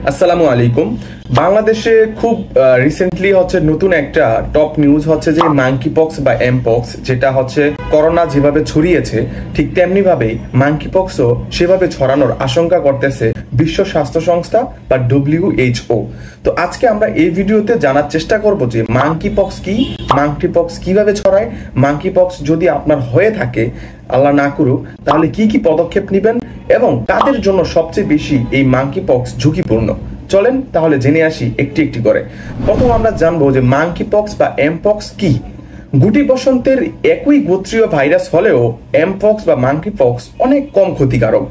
আসসালামু আলাইকুম। বাংলাদেশে খুব রিসেন্টলি হচ্ছে নতুন একটা টপ নিউজ হচ্ছে যে মাঙ্কি পক্স বা এমপক্স, যেটা হচ্ছে করোনা যেভাবে ছড়িয়েছে ঠিক তেমনি ভাবে মাঙ্কি পক্সও সেভাবে ছড়ানোর আশঙ্কা করতেছে বিশ্ব স্বাস্থ্য সংস্থা বা WHO। তো আজকে আমরা এই ভিডিওতে জানার চেষ্টা করব যে মাঙ্কি পক্স কি, মাঙ্কি পক্স কিভাবে ছড়ায়, মাঙ্কি পক্স যদি আপনার হয়ে থাকে আল্লাহ না করুক তাহলে কি কি পদক্ষেপ নেবেন এবং কাদের জন্য সবচেয়ে বেশি এই মাঙ্কি পক্স ঝুঁকিপূর্ণ। চলেন তাহলে জেনে আসি একটি একটি করে। প্রথম আমরা জানবো যে মাঙ্কি পক্স বা এমপক্স কি। গুটি বসন্তের একই গোত্রীয় ভাইরাস হলেও এমপক্স বা মাঙ্কি পক্স অনেক কম ক্ষতিকারক।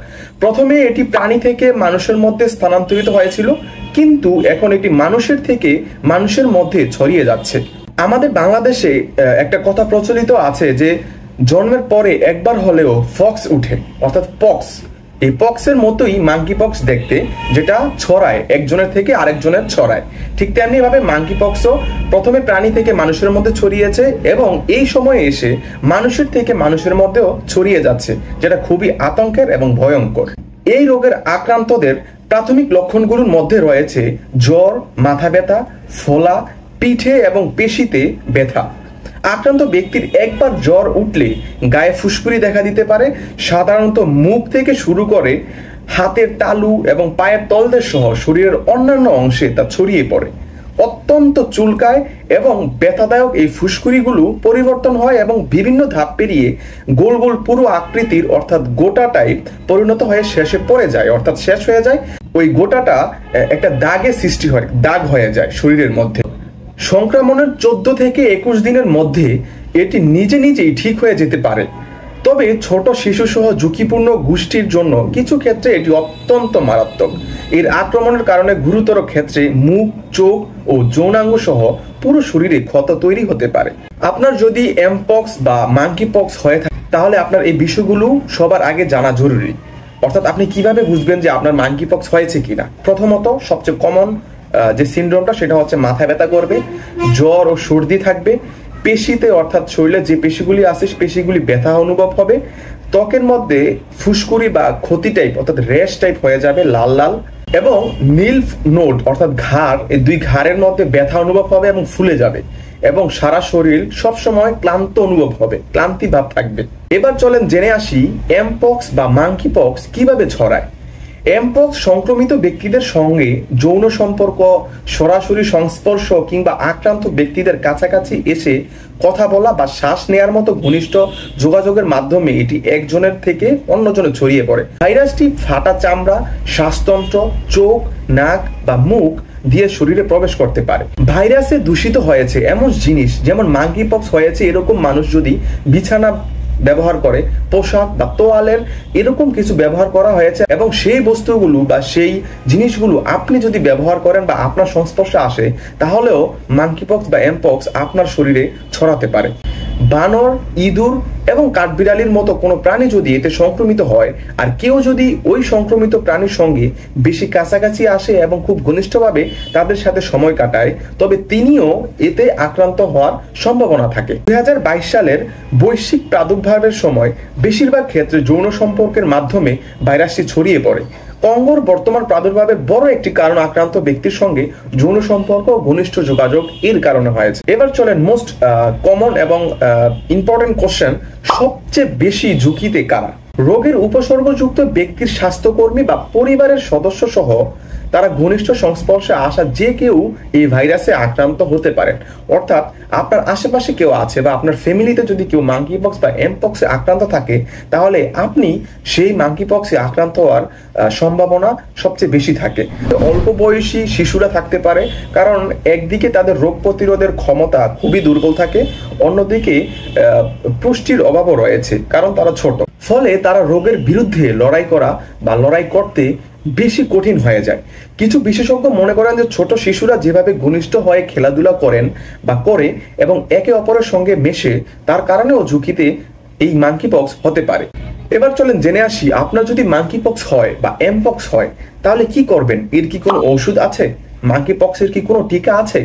প্রথমে এটি প্রাণী থেকে মানুষের মধ্যে স্থানান্তরিত হয়েছিল, কিন্তু এখন এটি মানুষের থেকে মানুষের মধ্যে ছড়িয়ে যাচ্ছে। আমাদের বাংলাদেশে একটা কথা প্রচলিত আছে যে জন্মের পরে একবার হলেও ফক্স উঠে, অর্থাৎ পক্স। এই পক্সের মতোই মাঙ্কি পক্স দেখতে, যেটা ছড়ায় একজনের থেকে আরেকজনের ছড়ায়। ঠিক তেমনি ভাবে মাঙ্কি পক্সও প্রথমে প্রাণী থেকে মানুষের মধ্যে ছড়িয়েছে এবং এই সময়ে এসে মানুষের থেকে মানুষের মধ্যেও ছড়িয়ে যাচ্ছে, যেটা খুবই আতঙ্কের এবং ভয়ঙ্কর। এই রোগের আক্রান্তদের প্রাথমিক লক্ষণগুলোর মধ্যে রয়েছে জ্বর, মাথা ব্যথা, ফোলা, পিঠে এবং পেশিতে ব্যথা। আক্রান্ত ব্যক্তির একবার জ্বর উঠলে গায়ে ফুসকুড়ি দেখা দিতে পারে। সাধারণত মুখ থেকে শুরু করে হাতের তালু এবং পায়ের তলদেশ সহ শরীরের অন্যান্য অংশে তা ছড়িয়ে পড়ে। অত্যন্ত চুলকায় এবং ব্যথাদায়ক এই ফুসকুড়িগুলো পরিবর্তন হয় এবং বিভিন্ন ধাপ পেরিয়ে গোল গোল পুরো আকৃতির অর্থাৎ গোটাটাই পরিণত হয়ে শেষে পড়ে যায়, অর্থাৎ শেষ হয়ে যায়। ওই গোটাটা একটা দাগে সৃষ্টি হয়, দাগ হয়ে যায় শরীরের মধ্যে। সংক্রমণের 14 থেকে 21 দিনের মধ্যে এটি নিজে নিজেই ঠিক হয়ে যেতে পারে। তবে ছোট শিশু সহ ঝুঁকিপূর্ণ গোষ্ঠীর জন্য কিছু ক্ষেত্রে এটি অত্যন্ত মারাত্মক। এর আক্রমণের কারণে গুরুতর ক্ষেত্রে মুখ, চোখ ও যৌনাঙ্গ সহ পুরো শরীরে ক্ষত তৈরি হতে পারে। আপনার যদি এমপক্স বা মাঙ্কি পক্স হয়ে থাকে তাহলে আপনার এই বিষয়গুলো সবার আগে জানা জরুরি। অর্থাৎ আপনি কিভাবে বুঝবেন যে আপনার মাঙ্কি পক্স হয়েছে কিনা। প্রথমত সবচেয়ে কমন যে সিনড্রোমটা সেটা হচ্ছে মাথা ব্যথা করবে, জ্বর ও সর্দি থাকবে, পেশিতে অর্থাৎ শরীরে যে পেশিগুলি আছে পেশিগুলি ব্যথা অনুভব হবে, ত্বকের মধ্যে ফুসকুড়ি বা ক্ষতি টাইপ অর্থাৎ র্যাশ টাইপ হয়ে যাবে, লাল লাল, এবং নিলফ নোড অর্থাৎ ঘাড়, এই দুই ঘাড়ের মধ্যে ব্যথা অনুভব হবে এবং ফুলে যাবে, এবং সারা শরীর সবসময় ক্লান্ত অনুভব হবে, ক্লান্তি ভাব থাকবে। এবার চলেন জেনে আসি এমপক্স বা মাঙ্কি পক্স কিভাবে ছড়ায়। এমপক্স সংক্রমিত ব্যক্তিদের সঙ্গে যৌন সম্পর্ক, সরাসরি সংস্পর্শ কিংবা আক্রান্ত ব্যক্তিদের কাছাকাছি এসে কথা বলা বা শ্বাস নেয়ার মতো ঘনিষ্ঠ যোগাযোগের মাধ্যমে এটি একজনের থেকে অন্যজনে ছড়িয়ে পড়ে। ভাইরাসটি ফাটা চামড়া, শ্বাসতন্ত্র, চোখ, নাক বা মুখ দিয়ে শরীরে প্রবেশ করতে পারে। ভাইরাসে দূষিত হয়েছে এমন জিনিস যেমন মাঙ্কি পক্স হয়েছে এরকম মানুষ যদি বিছানা ব্যবহার করে, পোশাক বা তোয়ালের এরকম কিছু ব্যবহার করা হয়েছে এবং সেই বস্তুগুলো বা সেই জিনিসগুলো আপনি যদি ব্যবহার করেন বা আপনার সংস্পর্শে আসে তাহলেও মাঙ্কি পক্স বা এমপক্স আপনার শরীরে ছড়াতে পারে। বানর, ইঁদুর এবং কাঠবিড়ালির মতো কোনো প্রাণী যদি এতে সংক্রমিত হয় আর কেউ যদি ওই সংক্রমিত প্রাণীর সঙ্গে বেশি কাছাকাছি আসে এবং খুব ঘনিষ্ঠভাবে তাদের সাথে সময় কাটায় তবে তিনিও এতে আক্রান্ত হওয়ার সম্ভাবনা থাকে। 2022 সালের বৈশ্বিক প্রাদুর্ভাবের সময় বেশিরভাগ ক্ষেত্রে যৌন সম্পর্কের মাধ্যমে ভাইরাসটি ছড়িয়ে পড়ে। কঙ্গোর বর্তমান প্রাদুর্ভাবের বড় একটি কারণ আক্রান্ত ব্যক্তির সঙ্গে যৌন সম্পর্ক ও ঘনিষ্ঠ যোগাযোগ এর কারণে হয়েছে। এবার চলেন মোস্ট কমন এবং ইম্পর্টেন্ট কোশ্চেন, সবচেয়ে বেশি ঝুঁকিতে কারা? রোগের উপসর্গযুক্ত ব্যক্তির স্বাস্থ্যকর্মী বা পরিবারের সদস্য সহ তারা ঘনিষ্ঠ সংস্পর্শে আসা যে কেউ এই ভাইরাসে আক্রান্ত হতে পারেন। অর্থাৎ আপনার আশেপাশে কেউ আছে বা আপনার ফ্যামিলিতে যদি কেউ মাঙ্কি পক্স বা এমপক্সে আক্রান্ত থাকে তাহলে আপনি সেই মাঙ্কি পক্সে আক্রান্ত হওয়ার সম্ভাবনা সবচেয়ে বেশি থাকে। অল্প বয়সী শিশুরা থাকতে পারে, কারণ একদিকে তাদের রোগ প্রতিরোধের ক্ষমতা খুবই দুর্বল থাকে, অন্যদিকে পুষ্টির অভাবও রয়েছে কারণ তারা ছোট, ফলে তারা রোগের বিরুদ্ধে লড়াই করা বা লড়াই করতে বেশি কঠিন হয়ে যায়। কিছু বিশেষজ্ঞ মনে করেন যে ছোট শিশুরা যেভাবে ঘনিষ্ঠ হয়ে খেলাধুলা করেন বা করে এবং একে অপরের সঙ্গে মেশে তার কারণেও ঝুঁকিতে এই মাঙ্কি পক্স হতে পারে। এবার চলেন জেনে আসি আপনার যদি মাঙ্কি পক্স হয় বা এমপক্স হয় তাহলে কি করবেন। এর কি কোনো ওষুধ আছে? মাঙ্কি পক্সের কি কোনো টিকা আছে?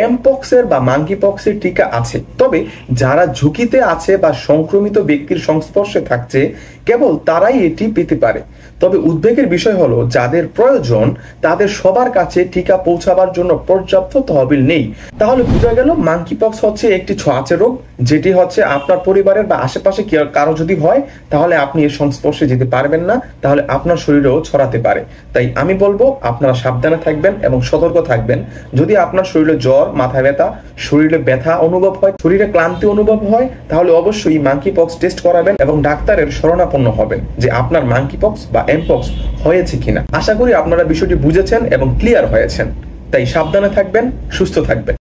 এমপক্সের বা মাঙ্কি পক্সের টিকা আছে, তবে যারা ঝুঁকিতে আছে বা সংক্রমিত ব্যক্তির সংস্পর্শে থাকছে কেবল তারাই এটি পেতে পারে। তবে উদ্বেগের বিষয় হলো যাদের প্রয়োজন তাদের সবার কাছে টিকা পৌঁছাবার জন্য পর্যাপ্ত তহবিল নেই। তাহলে বোঝা গেল মাঙ্কি পক্স হচ্ছে একটি ছোঁয়াচে রোগ, যেটি হচ্ছে আপনার পরিবারের বা আশেপাশে কারো যদি হয় তাহলে আপনি এর সংস্পর্শে যেতে পারবেন না, তাহলে আপনার শরীরেও ছড়াতে পারে। তাই আমি বলবো আপনারা সাবধানে থাকবেন এবং সতর্ক থাকবেন। যদি আপনার শরীরে জ্বর, মাথা ব্যথা, শরীরে ব্যথা অনুভব হয়, শরীরে ক্লান্তি অনুভব হয়, তাহলে অবশ্যই মাঙ্কি পক্স টেস্ট করাবেন এবং ডাক্তারের শরণাপন্ন হবেন যে আপনার মাঙ্কি পক্স বা এমপক্স হয়েছে কিনা। আশা করি আপনারা বিষয়টি বুঝেছেন এবং ক্লিয়ার হয়েছেন। তাই সাবধানে থাকবেন, সুস্থ থাকবেন।